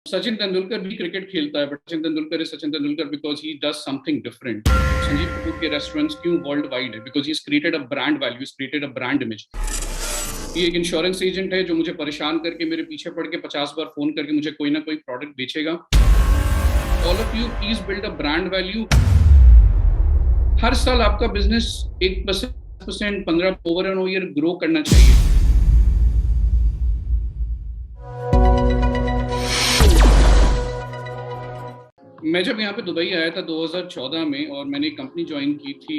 सचिन तेंदुलकर भी क्रिकेट खेलता है, but Sachin Tendulkar is Sachin Tendulkar because he does something different. Sanjeev Kapoor के रेस्टोरेंट्स क्यों वर्ल्ड वाइड है? Because he is created a brand value, is created a brand image. ये एक इंश्योरेंस एजेंट है जो मुझे परेशान करके, मेरे पीछे पड़ के 50 बार फोन करके मुझे कोई ना कोई प्रोडक्ट बेचेगा। All of you please build a brand value. हर साल आपका business 1%, 15 over an year grow करना चाहिए। मैं जब यहाँ पे दुबई आया था 2014 में, और मैंने एक कंपनी ज्वाइन की थी,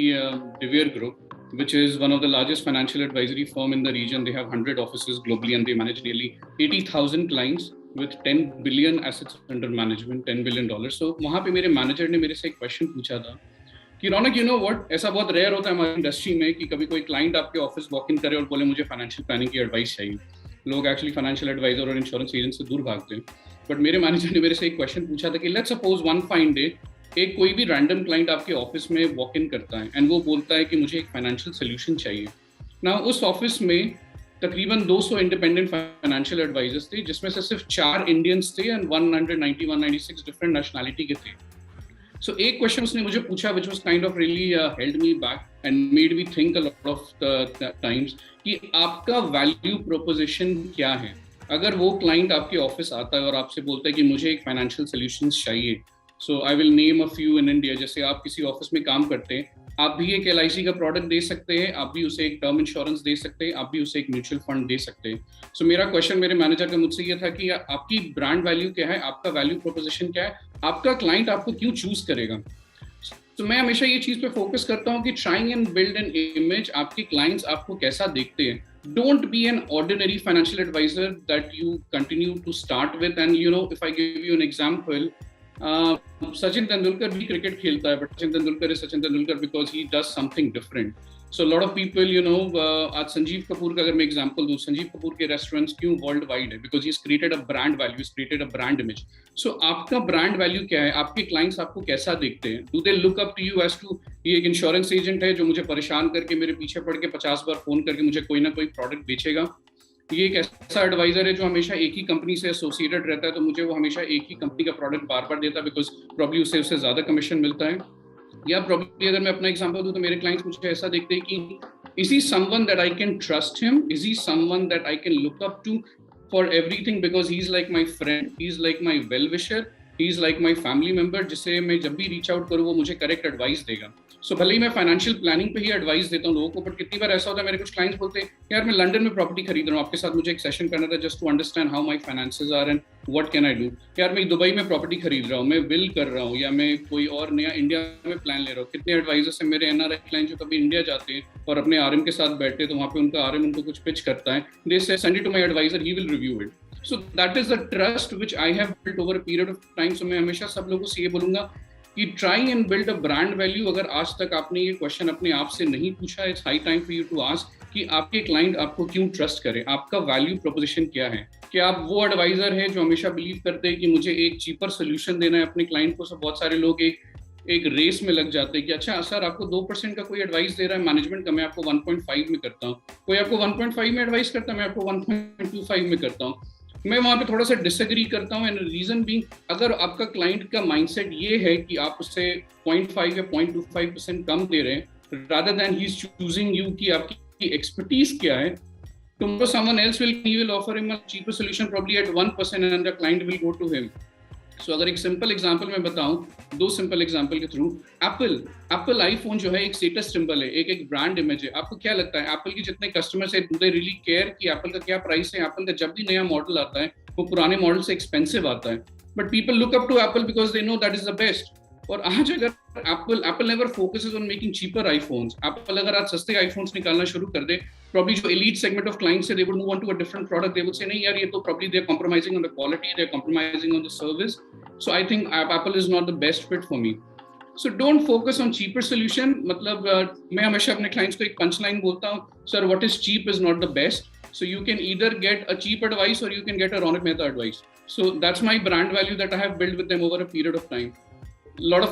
डिवियर group, which is one of the largest financial advisory firm in the region. They have 100 offices globally and they manage nearly 80,000 clients with 10 billion assets under management, $10 billion. So वहाँ पे मेरे manager ने मेरे से एक question पूछा था कि रौनक, यू नो व्हाट, ऐसा बहुत रेयर होता है हमारी इंडस्ट्री में कि कभी कोई क्लाइंट आपके ऑफिस वॉक इन करे और बोले मुझे फाइनेंशियल प्लानिंग की एडवाइस चाहिए। लोग एक्चुअली फाइनेंशियल एडवाइजर और इंश्योरेंस एजेंट से दूर भागते हैं। बट मेरे मैनेजर ने मेरे से एक क्वेश्चन पूछा था कि let's suppose one fine day एक कोई भी रैंडम क्लाइंट आपके ऑफिस में वॉक इन करता है एंड वो बोलता है कि मुझे एक फाइनेंशियल सोल्यूशन चाहिए ना। उस ऑफिस में तकरीबन 200 इंडिपेंडेंट फाइनेंशियल एडवाइजर्स थे, जिसमें से सिर्फ 4 इंडियंस थे एंड 196 डिफरेंट नेशनैलिटी के थे। सो एक क्वेश्चन उसने मुझे पूछा which was kind of really held me back and made me think a lot of times कि आपका वैल्यू प्रोपोजिशन क्या है। अगर वो क्लाइंट आपके ऑफिस आता है और आपसे बोलता है कि मुझे एक फाइनेंशियल सोल्यूशंस चाहिए, so I will name a few in India. जैसे आप किसी ऑफिस में काम करते हैं, आप भी एक LIC का प्रोडक्ट दे सकते हैं, आप भी उसे एक टर्म इंश्योरेंस दे सकते हैं, आप भी उसे एक म्यूचुअल फंड दे सकते हैं। सो मेरा क्वेश्चन मेरे मैनेजर का मुझसे ये था कि आपकी ब्रांड वैल्यू क्या है, आपका वैल्यू प्रोपोजिशन क्या है, आपका क्लाइंट आपको क्यों चूज करेगा। तो मैं हमेशा ये चीज पे फोकस करता हूँ कि trying and build an image. आपके क्लाइंट्स आपको कैसा देखते हैं। Don't be an ordinary financial advisor that you continue to start with. And you know, if I give you an example, Sachin Tendulkar भी क्रिकेट खेलता है, but Sachin Tendulkar is Sachin Tendulkar because he does something different. So lot of people, you know, आज संजीव कपूर का अगर मैं example दूं, संजीव कपूर के restaurants क्यों वर्ल्ड वाइड है? Because he is created a brand value, is created a brand image. So आपका ब्रांड वैल्यू क्या है? आपके क्लाइंट्स आपको कैसा देखते हैं? Do they look up to you as to, ये एक इंश्योरेंस एजेंट है जो मुझे परेशान करके, मेरे पीछे पड़ के 50 बार फोन करके मुझे कोई ना कोई प्रोडक्ट बेचेगा। ये एक ऐसा एडवाइजर है जो हमेशा एक ही कंपनी से एसोसिएटेड रहता है, तो मुझे वो हमेशा एक ही कंपनी का प्रोडक्ट बार बार देता है बिकॉज प्रॉब्ली उससे ज्यादा कमीशन मिलता है। या प्रॉब्ली अगर मैं अपना एग्जांपल दूं तो मेरे क्लाइंट्स मुझे ऐसा देखते हैं कि is he someone that I can trust him, is he someone that I can look up to for everything, because he is like my friend, he is like my well wisher, he is like my family member, जिसे मैं जब भी reach out करूँ वो मुझे correct advice देगा। सो भले ही मैं फाइनेंशियल प्लानिंग पे ही एडवाइस देता हूँ लोगों को, बट कितनी बार ऐसा होता है, मेरे कुछ क्लाइंट्स बोलते हैं यार मैं लंदन में प्रॉपर्टी खरीद रहा हूँ, आपके साथ मुझे एक सेशन करना था just to understand how my finances are and what can I do. यार मैं दुबई में प्रॉपर्टी खरीद रहा हूँ, मैं विल कर रहा हूँ, या मैं कोई और नया इंडिया में प्लान ले रहा हूँ। कितने एडवाइजर्स हैं मेरे NRI क्लाइंट जो कभी इंडिया जाते हैं और अपने RM के साथ बैठते हैं, तो वहाँ पे उनका RM उनको कुछ पिच करता है, they say send it to my adviser, he will review it. So that is the trust which I have built over a period of time. So मैं हमेशा सब लोगों से ये बोलूंगा कि try and build a brand value। अगर आज तक आपने ये क्वेश्चन अपने आप से नहीं पूछा, it's high time for you to ask कि आपके क्लाइंट आपको क्यों ट्रस्ट करें, आपका वैल्यू प्रोपोजिशन क्या है। क्या आप वो एडवाइजर है जो हमेशा बिलीव करते हैं कि मुझे एक चीपर सोल्यूशन देना है अपने क्लाइंट को। सब बहुत सारे लोग एक रेस में लग जाते हैं कि अच्छा सर आपको 2% का कोई एडवाइस दे रहा है मैनेजमेंट का, मैं आपको 1.5 में करता हूँ। कोई आपको 1.5 में एडवाइस करता है, मैं आपको 1.25 में करता हूँ। मैं वहां पे थोड़ा सा डिसएग्री करता हूँ। एंड रीजन बीइंग, अगर आपका क्लाइंट का माइंडसेट ये है कि आप उससे 0.5 या 0.25% कम दे रहे हैं, rather than he is choosing you कि आपकी एक्सपर्टीज क्या है, tomorrow someone else will offer him a cheaper solution probably at 1% and the client will go to him. So अगर एक सिंपल एग्जांपल मैं बताऊं, 2 सिंपल एग्जांपल के थ्रू, एप्पल आईफोन जो है एक स्टेटस सिंबल है, एक ब्रांड इमेज है। आपको क्या लगता है एप्पल के जितने कस्टमर्स है, डू दे रियली केयर कि एप्पल का क्या प्राइस है? एप्पल का जब भी नया मॉडल आता है वो पुराने मॉडल से एक्सपेंसिव आता है, but people look up to Apple because they know that is the best. और आज अगर Apple never focuses on making cheaper iPhones, Apple अगर आज सस्ते आईफोन्स निकालना शुरू कर दे, प्रॉब्ली जो एलीट सेगमेंट ऑफ क्लाइंट्स है, they would move on to a different product. They would say नहीं यार ये तो probably they are compromising on the quality, they are compromising on the service, so I think Apple is not the best fit for me. So don't focus on cheaper solution. मतलब मैं हमेशा अपने clients को एक पंच line बोलता हूँ, sir what is cheap is not the best, so you can either get a cheap advice or you can get a Raunak Mehta advice. So that's my brand value that I have built with them over a period of time. A lot of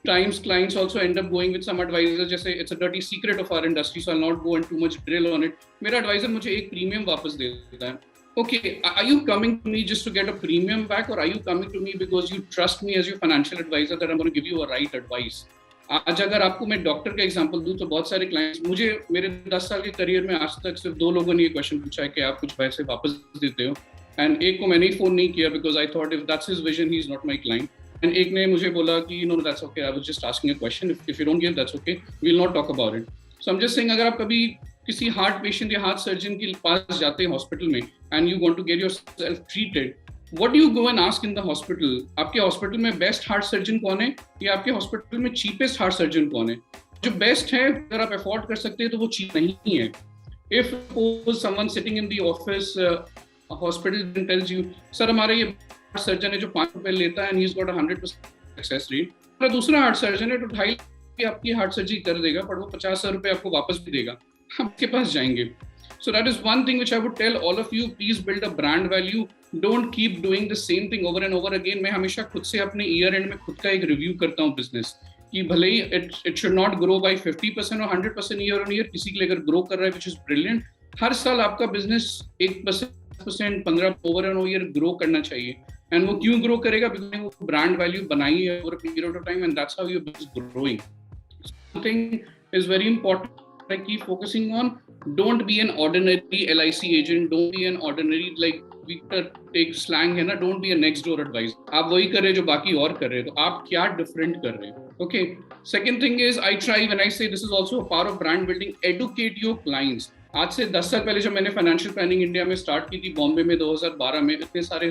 times clients also end up going with some advisors, जैसे it's a dirty secret of our industry, so I'll not go and too much drill on it. मेरा advisor मुझे एक premium वापस दे देता है, okay, are you coming to me just to get a premium back, or are you coming to me because you trust me as your financial advisor that I'm going to give you a right advice? आज अगर आपको मैं doctor का example दूं तो बहुत सारे clients मुझे मेरे 10 साल के करियर में आज तक सिर्फ 2 लोगों ने ये क्वेश्चन पूछा है कि आप कुछ पैसे वापस देते हो, एंड एक को मैंने ही फोन नहीं किया because I thought if that's his vision he is not my client, and एक ने मुझे बोला कि no that's okay, I was just asking a question, if you don't give that's okay, we will not talk about it. So I am just saying, अगर आप कभी किसी heart patient या हार्ट सर्जन के पास जाते हैं हॉस्पिटल में and you want to get yourself treated, What do you go and ask in the hospital? आपके हॉस्पिटल में बेस्ट हार्ट सर्जन कौन है या आपके हॉस्पिटल में चीपेस्ट हार्ट सर्जन कौन है? जो बेस्ट है अगर आप अफोर्ड कर सकते हैं तो वो चीप नहीं है. If suppose someone sitting in the office, a hospital tells you, sir हमारा ये हार्ट सर्जन है जो ₹5 लेता है and he's got 100% success rate, और दूसरा हार्ट सर्जन है तो 2.5 आपकी हार्ट सर्जरी कर देगा पर वो ₹50,000 आपको वापस भी देगा, आपके पास जाएंगे. So that is one thing which I would tell all of you, please build a brand value. Don't keep doing the same thing over and over again. मैं हमेशा खुद से अपने ईयर एंड में खुद का एक रिव्यू करता हूँ बिजनेस कि भले ही it should not grow by 50% और 100% ईयर ऑन ईयर. किसी के लिए अगर ग्रो कर रहा है which is brilliant, हर साल आपका business 1%, 15% over and year grow करना चाहिए. एंड वो क्यों ग्रो करेगा? बिकॉज वो ब्रांड वैल्यू बनाई है over a period of time, and that's how your business growing. Something is very important I keep focusing on. Don't be an ordinary LIC agent. Don't be an ordinary, like we take slang है ना, don't be a next door advisor. आप वही कर रहे जो बाकी और कर रहे हैं, तो आप क्या different कर रहे हैं? Okay. Second thing is I try, when I say this is also a part of brand building, educate your clients. आज से 10 साल पहले जब मैंने फाइनेंशियल प्लानिंग इंडिया में स्टार्ट की थी बॉम्बे में 2012 में, इतने सारे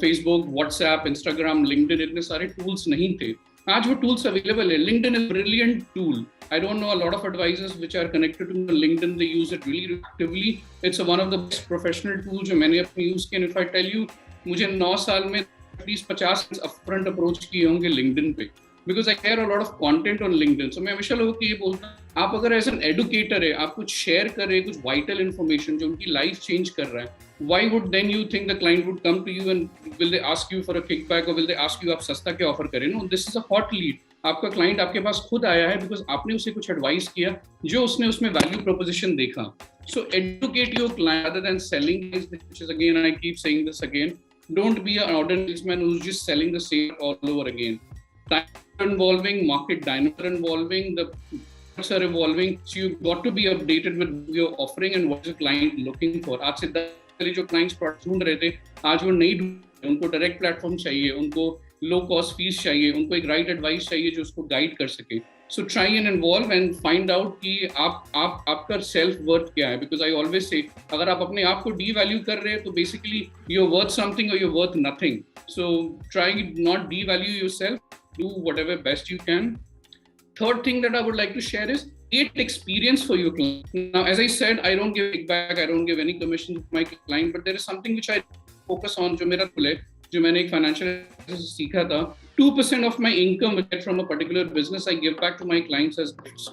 फेसबुक, व्हाट्सएप, इंस्टाग्राम, लिंक्डइन, इतने सारे टूल्स नहीं थे. आज वो टूल्स अवेलेबल है. LinkedIn is brilliant tool. I don't know a lot of advisors which are connected to LinkedIn. They use it really actively. It's one of the best professional tools जो मैंने अपने use किए. If I tell you, मुझे 9 साल में at least 50 upfront approach किए होंगे LinkedIn पे, because I share a lot of content on LinkedIn. So मैं हमेशा लोगों को ये बोलता हूँ, आप अगर एज एन एडुकेटर है, आप कुछ शेयर कर रहे हैं, कुछ वाइटल इन्फॉर्मेशन जो उनकी लाइफ चेंज कर रहा है, why would then you think the client would come to you and will they ask you for a kickback or will they ask you आप सस्ता क्या ऑफर करें? No, this is a hot lead. आपका client आपके पास खुद आया है because आपने उसे कुछ एडवाइस किया जो उसने उसमें वैल्यू प्रोपोजिशन देखा. So educate your client rather than selling, which is again, I keep saying this again, don't be an ordinary salesman who's just selling the same all over again. Time involving, market dynamics are involving, the products are evolving, so you've got to be updated with your offering and what is the client looking for. आज से 10 पहले जो clients product ढूंढ रहे थे आज वो नहीं ढूंढ रहे. उनको डायरेक्ट प्लेटफॉर्म चाहिए, उनको लो कॉस्ट फीस चाहिए, उनको एक राइट एडवाइस चाहिए जो उसको गाइड कर सके. So try and involve and find out कि आपका सेल्फ वर्थ क्या है. बिकॉज आई ऑलवेज से, अगर आप अपने आप को डी वैल्यू कर रहे हैं तो basically you are worth something और you are worth nothing. So try not devalue yourself, do whatever best you can. Third thing that I would like to share is create experience for your client. Now, as I said, I don't give kickback, I don't give any commission to my client, but there is something which I focus on, जो मेरा tool है, जो मैंने एक financial से सीखा था. 2% of my income I get from a particular business I give back to my clients as gifts.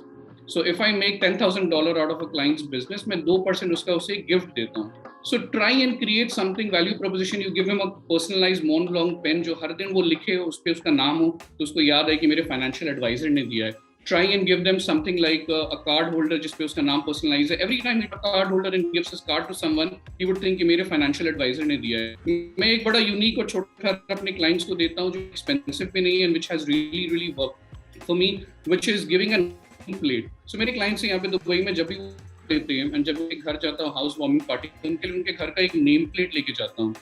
So if I make $10,000 out of a client's business, मैं 2% उसका उसे गिफ्ट देता हूँ. So try and create something value proposition. You give him a personalized monologue pen जो हर दिन वो लिखे, उस पे उसका नाम हो तो उसको याद है कि मेरे फाइनेंशियल एडवाइजर ने दिया है. Try and give them something like a card holder जिस पे उसका नाम personalized है. Every time he a card holder and gives his card to someone, he would think कि मेरे financial advisor ने दिया है. मैं एक बड़ा unique और छोटा अपने clients को देता हूँ जो expensive भी नहीं है and which has really worked for me, which is giving a name plate. So मेरे clients हैं यहाँ पे दुबई में जब भी देते हैं and जब मैं घर जाता हूँ हाउस वार्मिंग पार्टी, उनके लिए उनके घर का एक नेम प्लेट लेके जाता हूँ.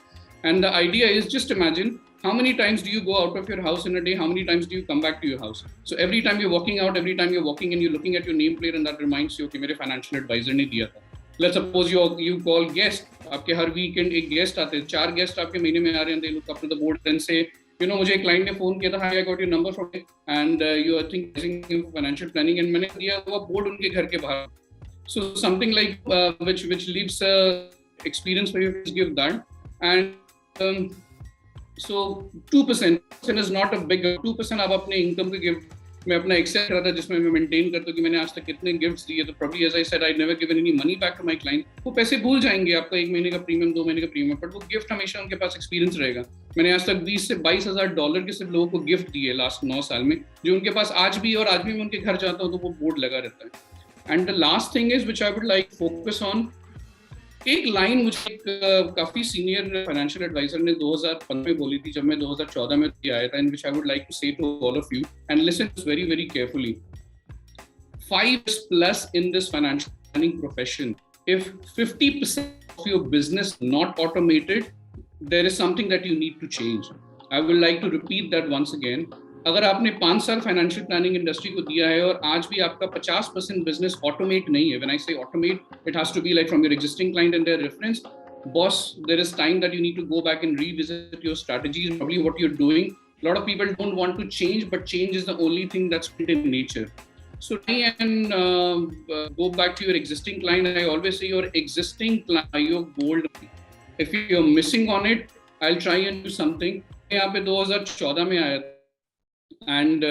And the idea is, just imagine, how many times do you go out of your house in a day? How many times do you come back to your house? So every time you're walking out, every time you're walking in, you're looking at your nameplate and that reminds you, okay, मेरे financial advisor ने दिया था. Let's suppose you call guest. आपके हर weekend एक guest आते हैं, 4 guest आपके महीने में आ रहे हैं. They look up to the board and say, you know, मुझे एक client ने phone किया था, hi, I got your number from it and you are thinking of financial planning, and मैंने दिया हुआ board उनके घर के बाहर. So something like which leaves experience for you to give that. And so 2% is not a big 2% आप अपने income के गिफ्ट. मैं अपना एक्सेल रहा था जिसमें मैं मेंटेन करता हूँ कि मैंने आज तक कितने गिफ्ट्स दिए. तो probably as I said, I never given any money back to my client. वो पैसे भूल जाएंगे आपका 1 महीने का प्रीमियम, 2 महीने का प्रीमियम, बट वो गिफ्ट हमेशा उनके पास एक्सपीरियंस रहेगा. मैंने आज तक 20 से $22,000 के सिर्फ लोगों को गिफ्ट दिए लास्ट 9 साल में, जो उनके पास आज भी, और आज भी मैं उनके घर जाता हूँ तो वो बोर्ड लगा रहता है. And the last thing is which I would like focus on, एक लाइन मुझे काफी सीनियर फाइनेंशियल एडवाइजर ने 2015 में बोली थी, जब मैं 2014 में आया था, in which I would like to say to all of you and listen very very carefully. 5 plus in this financial planning profession, if 50% of your business not automated, there is something that you need to change. I would like to repeat that once again. अगर आपने 5 साल financial planning industry को दिया है और आज भी आपका 50% बिजनेस ऑटोमेट नहीं है, when I say automate, it has to be like from your existing client and their reference. Boss, there is time that you need to go back and revisit your strategies, probably what you're doing. A lot of people don't want to change, but change is the only thing that's in nature. So try and go back to your existing client. I always say your existing client, your gold. If you're missing on it, I'll try and do something. यहाँ पे 2014 में आया and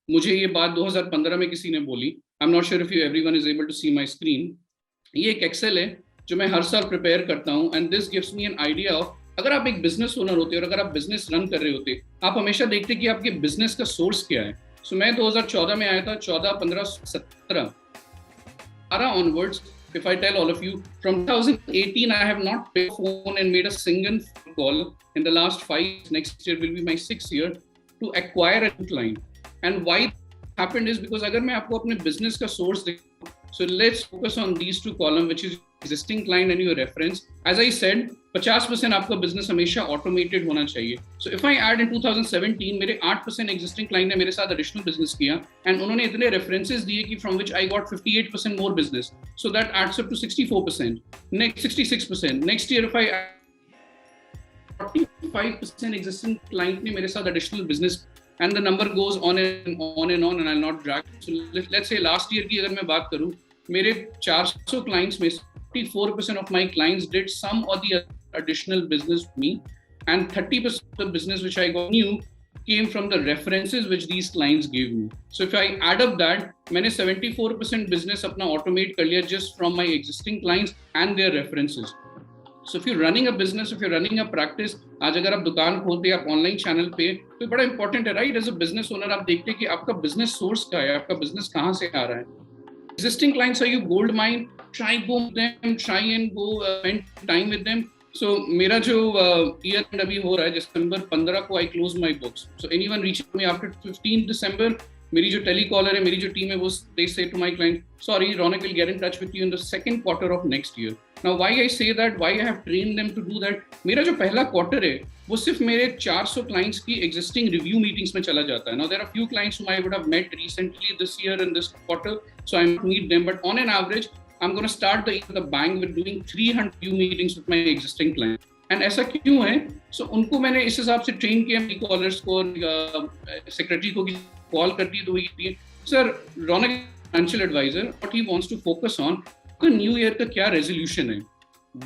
मुझे ये बात 2015 में किसी ने बोली. I'm not sure if everyone is able to see my screen. ये एक एक्सेल है जो मैं हर साल प्रिपेयर करता हूँ and this gives me an idea of, अगर आप एक बिजनेस ओनर होते और अगर आप बिजनेस रन कर रहे होते, आप हमेशा देखते कि आपके बिजनेस का सोर्स क्या है. So मैं 2014 में आया था, 14, 15, 17 onwards. If I tell all of you, from 2018 I have not picked a phone and made a single call. In the last 5, next year will be my 6th year to acquire a client. And why happened is because अगर मैं आपको अपने business का source देखूं, so let's focus on these 2 columns, which is existing client and your reference. As I said, 50% आपका business हमेशा automated होना चाहिए. So if I add in 2017, मेरे 8% existing client ने मेरे साथ additional business किया and उन्होंने इतने references दिए कि from which I got 58% more business. So that adds up to 64%, next 66%. Next year if I add 45% existing client ने मेरे साथ additional business, and the number goes on and on and on, and I'll not drag. So let's say last year की अगर मैं बात करूँ, मेरे 400 clients में 54% of my clients did some or the additional business with me, and 30% of the business which I got new came from the references which these clients gave me. So if I add up that, मैंने 74% business अपना automate कर लिया just from my existing clients and their references. So if you're running a business, if you're running a practice, आज अगर आप दुकान खोलते हैं, आप ऑनलाइन चैनल पे, तो बड़ा इंपॉर्टेंट है, right? As a business owner आप देखते हैं कि आपका बिजनेस सोर्स क्या है, आपका बिजनेस कहाँ से आ रहा है. Existing clients are your gold mine. Try go with them, try and go spend time with them. So मेरा जो year end अभी हो रहा है, December 15 को I close my books. So anyone reaching me after 15 December, मेरी जो telecaller है, मेरी जो टीम है, वो they say to my client, sorry, Raunak will get in touch with you in the second quarter of next year. Now why I say that, why I have trained them to do that, मेरा जो पहला quarter है वो सिर्फ मेरे 400 clients की existing review meetings में चला जाता है. Now there are few clients whom I would have met recently this year and this quarter, so I might meet them, but on an average I'm going to start the year with a bang with doing 300 review meetings with my existing clients. And ऐसा क्यों है? So उनको मैंने इस हिसाब से train किया, callers को, सेक्रेटरी को कॉल कर दी, तो ये sir Raunak financial adviser, what he wants to focus on, new year का क्या रेजोल्यूशन है,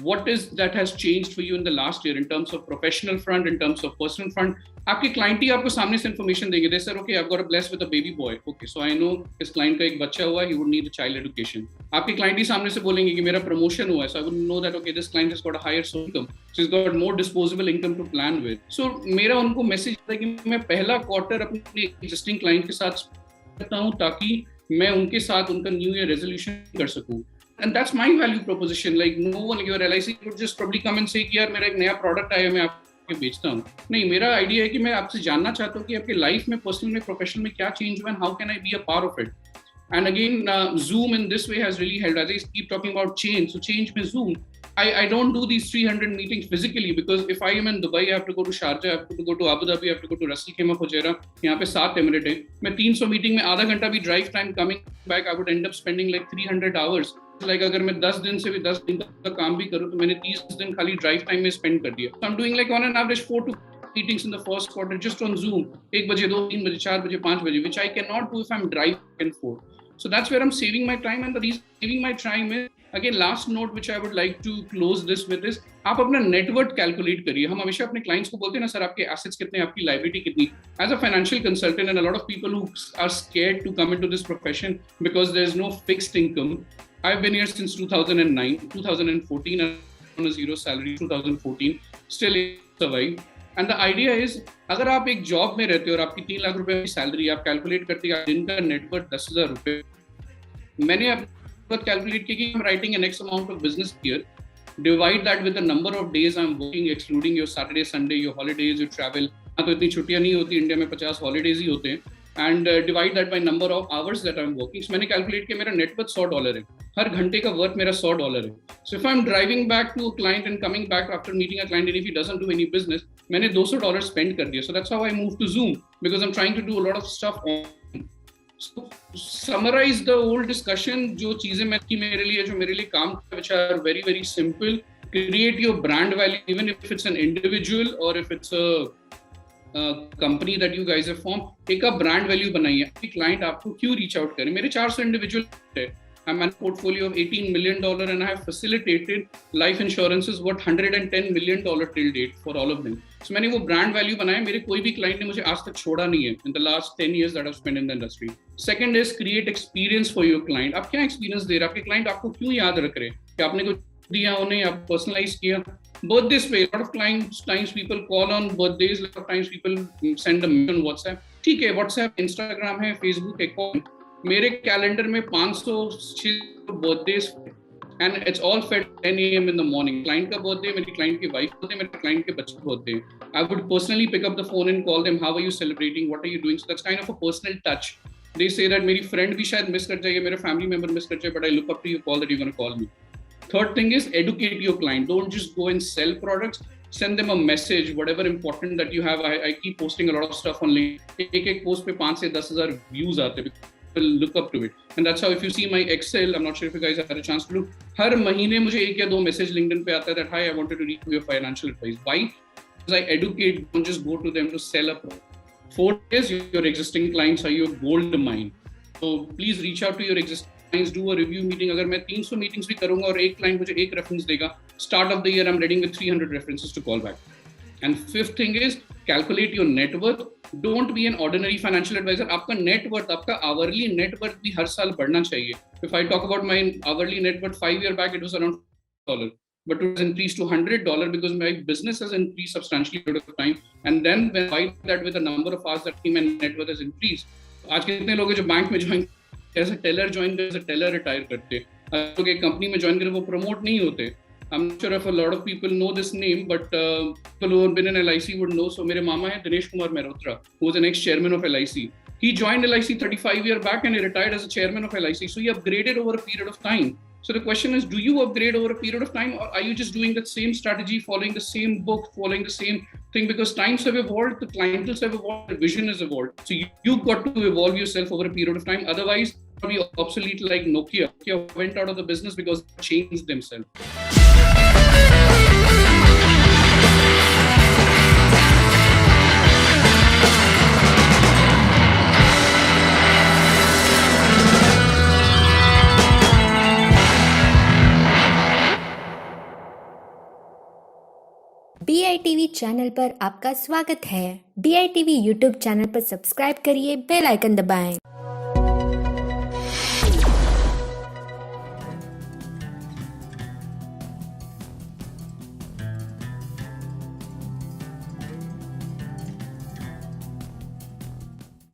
what is that has changed for you in the last year in terms of professional front, in terms of personal front. आपके client ही आपको सामने से information देंगे, they sir okay I got blessed with a baby boy, okay so I know इस client का एक बच्चा हुआ, he would need a child education. आपके क्लाइंट ही सामने से बोलेंगे कि मेरा प्रमोशन हुआ है, so I would know that okay this client has got a higher income, so is got more disposable income to plan with. सो मेरा उनको मैसेज है कि मैं पहला क्वार्टर अपने एग्जिस्टिंग क्लाइंट के साथ करता हूँ ताकि मैं उनके साथ उनका न्यू ईयर रेजोल्यूशन कर सकूँ. And that's my value proposition. Like no one, your LIC would just probably come and say कि यार मेरा एक नया प्रोडक्ट आया, मैं आपको बेचता हूँ. नहीं, मेरा आइडिया है कि मैं आपसे जानना चाहता हूँ कि आपके लाइफ में, पर्सनल में, प्रोफेशनल में क्या चेंज हुआ, and how can I be a part of it. And again, Zoom in this way has really helped. As I keep talking about change, so change में Zoom. I don't do these 300 meetings physically because if I am in Dubai, I have to go to Sharjah, I have to go to Abu Dhabi, I have to go to Ras Al Khaimah, Fujairah. यहाँ पे 7 emirate है. मैं 300 meeting में आधा घंटा भी drive time coming back, I would end up spending like 300 hours. Like अगर मैं 10 दिन से भी 10 दिन का काम भी करूँ तो मैंने 30 दिन खाली ड्राइव टाइम में स्पेंड कर दिया. So I'm doing like on an average 4 to 5 meetings in the first quarter just on Zoom. 1 बजे, 2, 3 बजे, 4 बजे, 5 बजे, which I cannot do if I'm driving and forth. So that's where I'm saving my time, and the reason saving my time is, again, last note which I would like to close this with is, आप अपना net worth calculate करिए. हम हमेशा अपने clients को बोलते हैं ना, सर आपके एसेट्स कितने, आपकी लायबिलिटी कितनी. As a financial consultant and a lot of people who are scared to come into this profession because there is no fixed income. I've been here since 2009, 2014, on a zero salary, 2014, still survive. And the idea is, अगर आप एक job में रहते हो और आपकी 3 लाख रुपए की सैलरी, आप कैलकुलेट करते हैं दिन का नेटवर्थ 10,000 रुपए. मैंने अब कैलकुलेट किया कि I'm writing an X amount of business here. Divide that with the number of days I'm working, excluding your Saturday, Sunday, your holidays, your travel. तो इतनी छुट्टियां नहीं होती इंडिया में, 50 हॉलीडेज ही होते हैं. And divide that by number of hours that I am working. So मैंने कैलकुलेट किया मेरा नेटवर्थ $100 है. हर घंटे का वर्क मेरा $100 है. So if I am driving back to a client and coming back after meeting a client and if he doesn't do any business, मैंने $200 spend कर दिया. So that's how I move to Zoom because I am trying to do a lot of stuff on. So, summarize the whole discussion. जो चीजें मैं की मेरे लिए जो मेरे लिए काम which are very very simple. Create your brand value, even if it's an individual or if it's a company that you guys have formed. एक brand value बनाइए. आपकी client आपको क्यों reach out करे? मेरे 400 individual है. I'm a portfolio of $18 million and I have facilitated life insurances worth $110 million till date for all of them. So मैंने वो brand value बनाया. मेरे कोई भी client ने मुझे आज तक छोड़ा नहीं है in the last 10 years that I've spent in the industry. Second is create experience for your client. आप क्या experience दे रहे हैं? आपके client आपको क्यों याद रख रहे हैं? कि आपने कुछ दिया उन्हें, आप personalize किया. Birthdays पे a lot of times people call on birthdays. A lot of times people send a message on WhatsApp. ठीक है, WhatsApp, Instagram है, Facebook है, कॉल. मेरे कैलेंडर में 500 birthdays and it's all fed 10 AM in the morning. Client का birthday, मेरी client की wife birthday, मेरे क्लाइंट के बच्चे birthday. I would personally pick up the phone and call them, how are you celebrating, what are you doing. So that's kind of a personal touch. They say that मेरी friend भी शायद miss कर जाएगी, मेरे family member miss कर जाए, but I look up to you call that you gonna call me. Third thing is educate your client. Don't just go and sell products. Send them a message, whatever important that you have. I keep posting a lot of stuff on LinkedIn. एक post पे 5 से 10,000 views आते हैं. People look up to it. And that's how if you see my Excel, I'm not sure if you guys had a chance to look. हर महीने मुझे 1 या 2 message LinkedIn पे आता है that hi, I wanted to reach your financial advice. Why? Because I educate. Don't just go to them to sell a product. Fourth is your existing clients are your gold mine. So please reach out to your existing clients, do a review meeting. अगर मैं 300 meetings भी करूंगा और एक client मुझे एक reference देगा, start of the year I'm ready with 300 references to call back. And fifth thing is calculate your net worth. Don't be an ordinary financial advisor. आपका net worth, आपका hourly net worth भी हर साल बढ़ना चाहिए. If I talk about my hourly net worth 5 years back, it was around $100. But it was increased to $100 because my business has increased substantially over time. And then when I divide that with the number of hours that my net worth has increased. आज कितने लोग हैं जो bank में join as a teller join कर, as a teller retire करते, लोग एक कंपनी में ज्वाइन करें, वो प्रमोट नहीं होते. I am sure if a lot of people know this name, but people who have been in LIC would know. So मेरे मामा है Dinesh Kumar Mehta, who was an ex chairman of LIC. He joined LIC 35 years back and he retired as a chairman of LIC. So he upgraded over a period of time. So the question is, do you upgrade over a period of time, or are you just doing the same strategy, following the same book, following the same thing? Because times have evolved, the clientele have evolved, the vision has evolved. So you've got to evolve yourself over a period of time. Otherwise, you'll be obsolete like Nokia. Nokia went out of the business because they changed themselves. BITV channel पर आपका स्वागत है. BITV YouTube channel पर subscribe करिए, bell icon दबाएं.